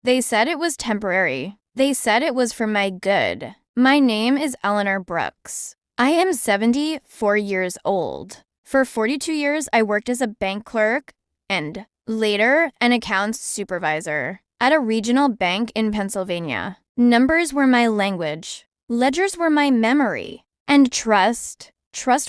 They said it was temporary. They said it was for my good. My name is Eleanor Brooks. I am 74 years old. For 42 years, I worked as a bank clerk and later an accounts supervisor at a regional bank in Pennsylvania. Numbers were my language. Ledgers were my memory. And trust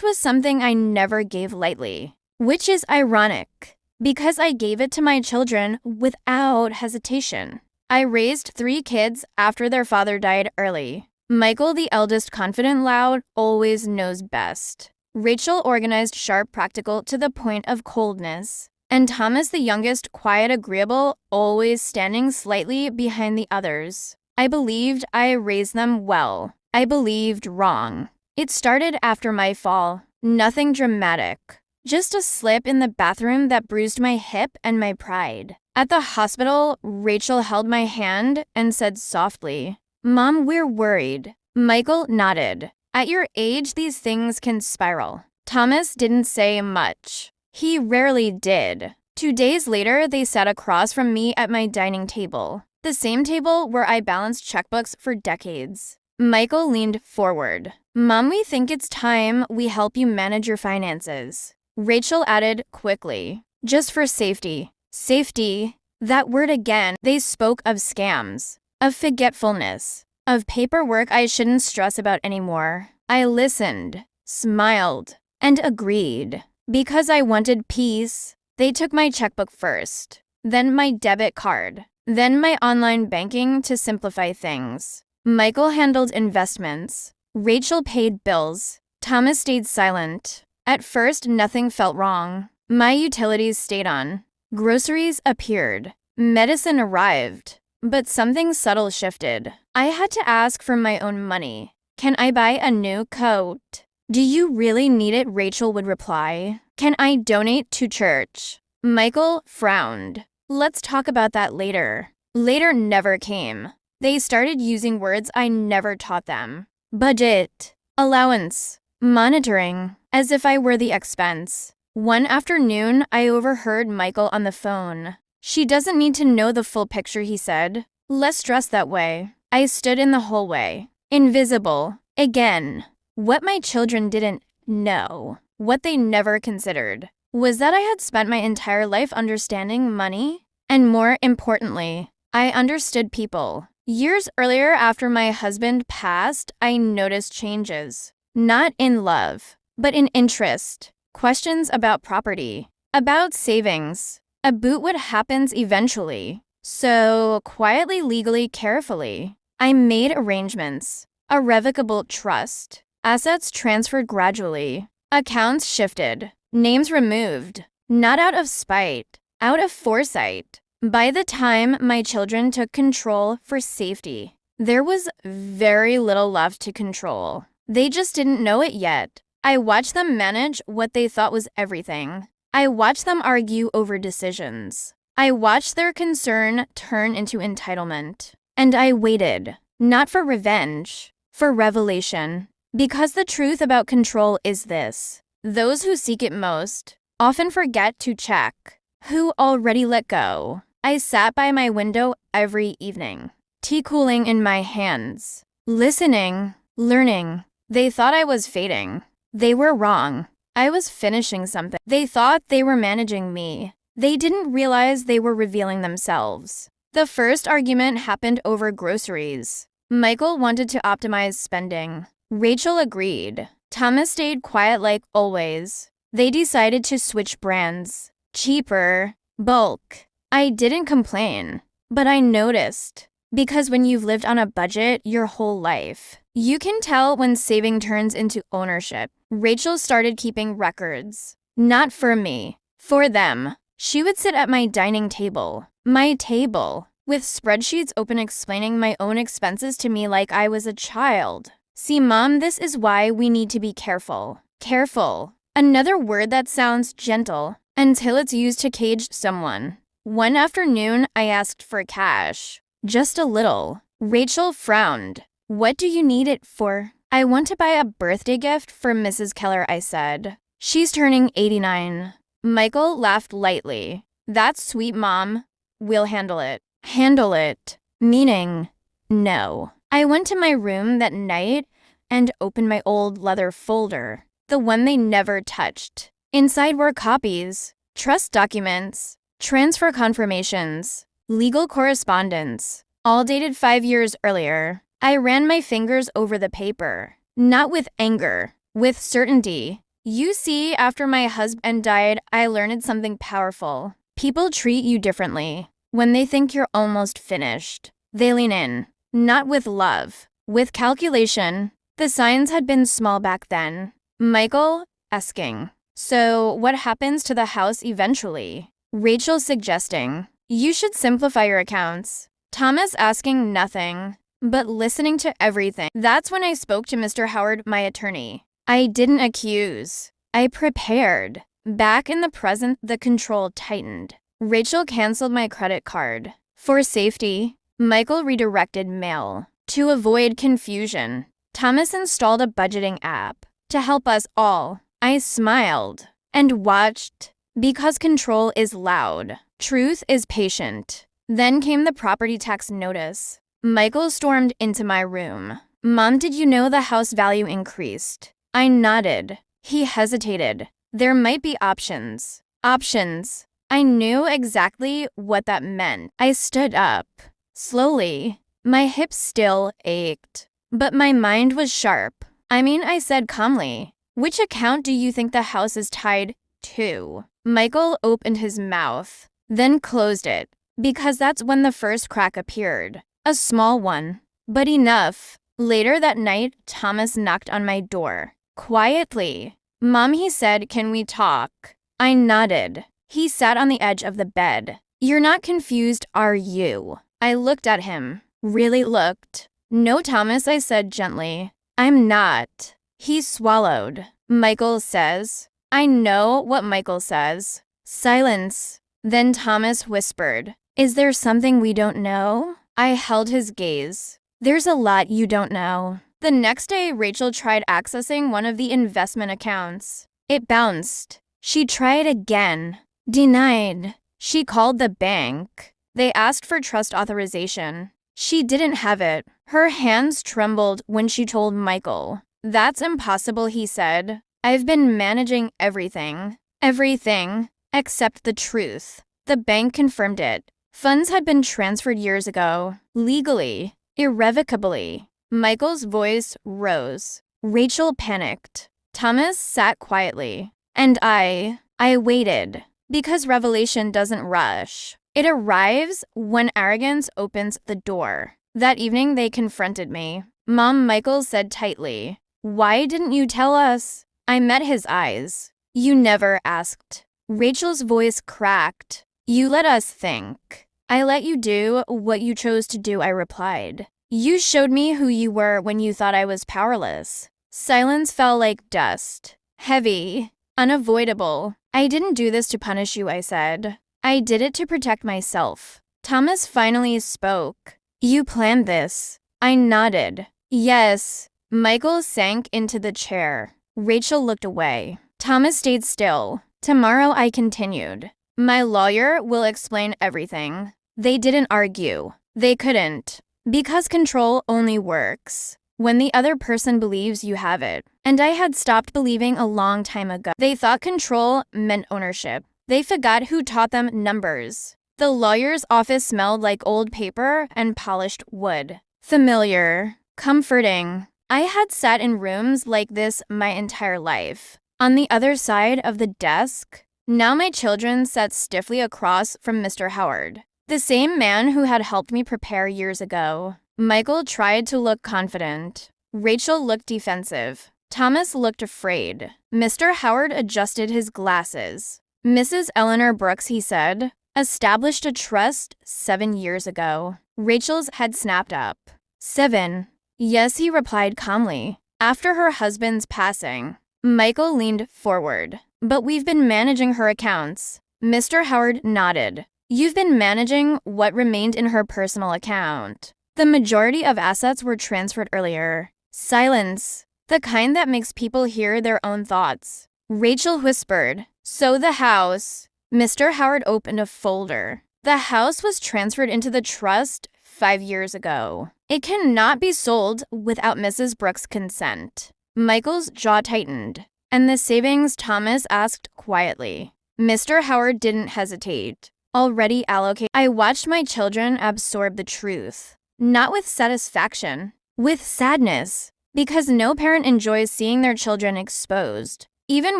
was something I never gave lightly, which is ironic because I gave it to my children without hesitation. I raised 3 kids after their father died early. Michael, the eldest, confident, loud, always knows best. Rachel, organized, sharp, practical, to the point of coldness. And Thomas, the youngest, quiet, agreeable, always standing slightly behind the others. I believed I raised them well. I believed wrong. It started after my fall. Nothing dramatic. Just a slip in the bathroom that bruised my hip and my pride. At the hospital, Rachel held my hand and said softly, "Mom, we're worried." Michael nodded. At your age, these things can spiral. Thomas didn't say much. He rarely did. 2 days later, they sat across from me at my dining table, the same table where I balanced checkbooks for decades. Michael leaned forward. "Mom, we think it's time we help you manage your finances." Rachel added quickly, "Just for safety." Safety, that word again. They spoke of scams, of forgetfulness, of paperwork I shouldn't stress about anymore. I listened, smiled, and agreed. Because I wanted peace, they took my checkbook first, then my debit card, then my online banking to simplify things. Michael handled investments. Rachel paid bills. Thomas stayed silent. At first, nothing felt wrong. My utilities stayed on. Groceries appeared. Medicine arrived. But something subtle shifted. I had to ask for my own money. "Can I buy a new coat?" "Do you really need it?" Rachel would reply. "Can I donate to church?" Michael frowned. "Let's talk about that later." Later never came. They started using words I never taught them. Budget, allowance, monitoring, as if I were the expense. One afternoon, I overheard Michael on the phone. "She doesn't need to know the full picture," he said. "Less dress that way." I stood in the hallway, invisible, again. What my children didn't know, what they never considered, was that I had spent my entire life understanding money. And more importantly, I understood people. Years earlier, after my husband passed, I noticed changes. Not in love, but in interest. Questions about property, about savings, about what happens eventually. So, quietly, legally, carefully, I made arrangements. A revocable trust. Assets transferred gradually. Accounts shifted. Names removed. Not out of spite, out of foresight. By the time my children took control for safety, there was very little left to control. They just didn't know it yet. I watched them manage what they thought was everything. I watched them argue over decisions. I watched their concern turn into entitlement. And I waited, not for revenge, for revelation. Because the truth about control is this: those who seek it most often forget to check who already let go. I sat by my window every evening, tea cooling in my hands, listening, learning. They thought I was fading. They were wrong. I was finishing something. They thought they were managing me. They didn't realize they were revealing themselves. The first argument happened over groceries. Michael wanted to optimize spending. Rachel agreed. Thomas stayed quiet like always. They decided to switch brands. Cheaper, bulk. I didn't complain, but I noticed. Because when you've lived on a budget your whole life, you can tell when saving turns into ownership. Rachel started keeping records. Not for me, for them. She would sit at my dining table, my table, with spreadsheets open explaining my own expenses to me like I was a child. "See, Mom, this is why we need to be careful." Careful. Another word that sounds gentle until it's used to cage someone. One afternoon, I asked for cash. Just a little. Rachel frowned. "What do you need it for?" "I want to buy a birthday gift for Mrs. Keller," I said. "She's turning 89. Michael laughed lightly. "That's sweet, Mom. We'll handle it." Handle it. Meaning, no. I went to my room that night and opened my old leather folder, the one they never touched. Inside were copies, trust documents, transfer confirmations, legal correspondence, all dated 5 years earlier. I ran my fingers over the paper, not with anger, with certainty. You see, after my husband died, I learned something powerful. People treat you differently. When they think you're almost finished, they lean in, not with love, with calculation. The signs had been small back then. Michael asking, so what happens to the house eventually? Rachel suggesting, you should simplify your accounts. Thomas asking nothing, but listening to everything. That's when I spoke to Mr. Howard, my attorney. I didn't accuse. I prepared. Back in the present, the control tightened. Rachel canceled my credit card. For safety, Michael redirected mail. To avoid confusion, Thomas installed a budgeting app to help us all. I smiled and watched. Because control is loud, truth is patient. Then came the property tax notice. Michael stormed into my room. Mom, did you know the house value increased? I nodded. He hesitated. There might be options. Options. I knew exactly what that meant. I stood up. Slowly. My hips still ached. But my mind was sharp. I said calmly, which account do you think the house is tied to? Michael opened his mouth, then closed it, because that's when the first crack appeared. A small one, but enough. Later that night, Thomas knocked on my door. Quietly. Mom, he said, can we talk? I nodded. He sat on the edge of the bed. You're not confused, are you? I looked at him. Really looked. No, Thomas, I said gently. I'm not. He swallowed. Michael says. I know what Michael says. Silence. Then Thomas whispered, is there something we don't know? I held his gaze. There's a lot you don't know. The next day, Rachel tried accessing one of the investment accounts. It bounced. She tried again. Denied. She called the bank. They asked for trust authorization. She didn't have it. Her hands trembled when she told Michael. That's impossible, he said. I've been managing everything. Everything. Except the truth. The bank confirmed it. Funds had been transferred years ago. Legally. Irrevocably. Michael's voice rose. Rachel panicked. Thomas sat quietly. And I waited. Because revelation doesn't rush. It arrives when arrogance opens the door. That evening, they confronted me. Mom, Michael said tightly, why didn't you tell us? I met his eyes. You never asked. Rachel's voice cracked. You let us think. I let you do what you chose to do, I replied. You showed me who you were when you thought I was powerless. Silence fell like dust. Heavy. Unavoidable. I didn't do this to punish you, I said. I did it to protect myself. Thomas finally spoke. You planned this. I nodded. Yes. Michael sank into the chair. Rachel looked away. Thomas stayed still. Tomorrow, I continued. My lawyer will explain everything. They didn't argue. They couldn't. Because control only works when the other person believes you have it. And I had stopped believing a long time ago. They thought control meant ownership. They forgot who taught them numbers. The lawyer's office smelled like old paper and polished wood. Familiar. Comforting. I had sat in rooms like this my entire life. On the other side of the desk, now my children sat stiffly across from Mr. Howard, the same man who had helped me prepare years ago. Michael tried to look confident. Rachel looked defensive. Thomas looked afraid. Mr. Howard adjusted his glasses. Mrs. Eleanor Brooks, he said, established a trust 7 years ago. Rachel's head snapped up. 7. Yes, he replied calmly. After her husband's passing. Michael leaned forward. But we've been managing her accounts. Mr. Howard nodded. You've been managing what remained in her personal account. The majority of assets were transferred earlier. Silence. The kind that makes people hear their own thoughts. Rachel whispered, so the house. Mr. Howard opened a folder. The house was transferred into the trust 5 years ago. It cannot be sold without Mrs. Brooks' consent. Michael's jaw tightened, and the savings Thomas asked quietly. Mr. Howard didn't hesitate. Already allocated. I watched my children absorb the truth. Not with satisfaction, with sadness. Because no parent enjoys seeing their children exposed, even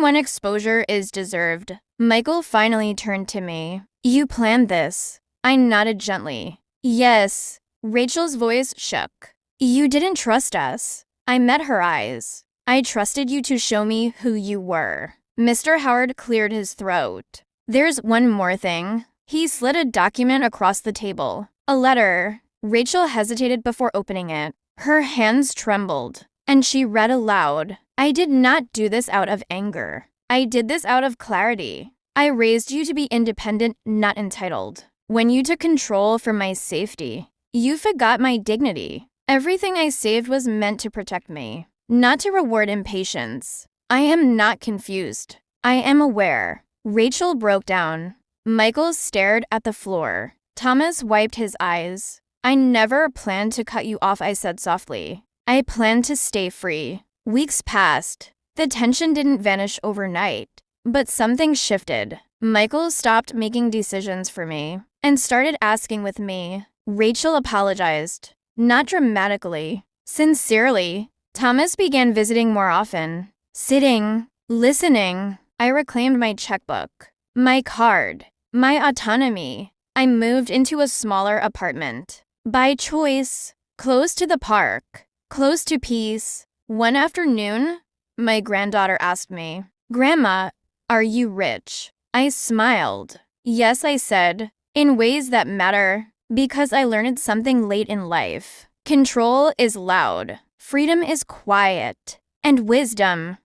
when exposure is deserved. Michael finally turned to me. You planned this. I nodded gently. Yes. Rachel's voice shook. You didn't trust us. I met her eyes. I trusted you to show me who you were. Mr. Howard cleared his throat. There's one more thing. He slid a document across the table. A letter. Rachel hesitated before opening it. Her hands trembled, and she read aloud. I did not do this out of anger. I did this out of clarity. I raised you to be independent, not entitled. When you took control for my safety, you forgot my dignity. Everything I saved was meant to protect me, not to reward impatience. I am not confused. I am aware. Rachel broke down. Michael stared at the floor. Thomas wiped his eyes. I never planned to cut you off, I said softly. I planned to stay free. Weeks passed. The tension didn't vanish overnight, but something shifted. Michael stopped making decisions for me and started asking with me. Rachel apologized, not dramatically, sincerely. Thomas began visiting more often, sitting, listening. I reclaimed my checkbook, my card, my autonomy. I moved into a smaller apartment. By choice, close to the park, close to peace. One afternoon, my granddaughter asked me, Grandma, are you rich? I smiled. Yes, I said, in ways that matter, because I learned something late in life. Control is loud, freedom is quiet, and wisdom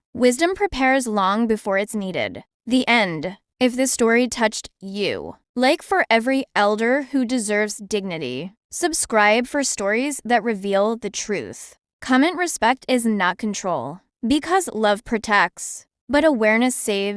prepares long before it's needed. The end. If this story touched you, like for every elder who deserves dignity, subscribe for stories that reveal the truth. Comment respect is not control, because love protects, but awareness saves.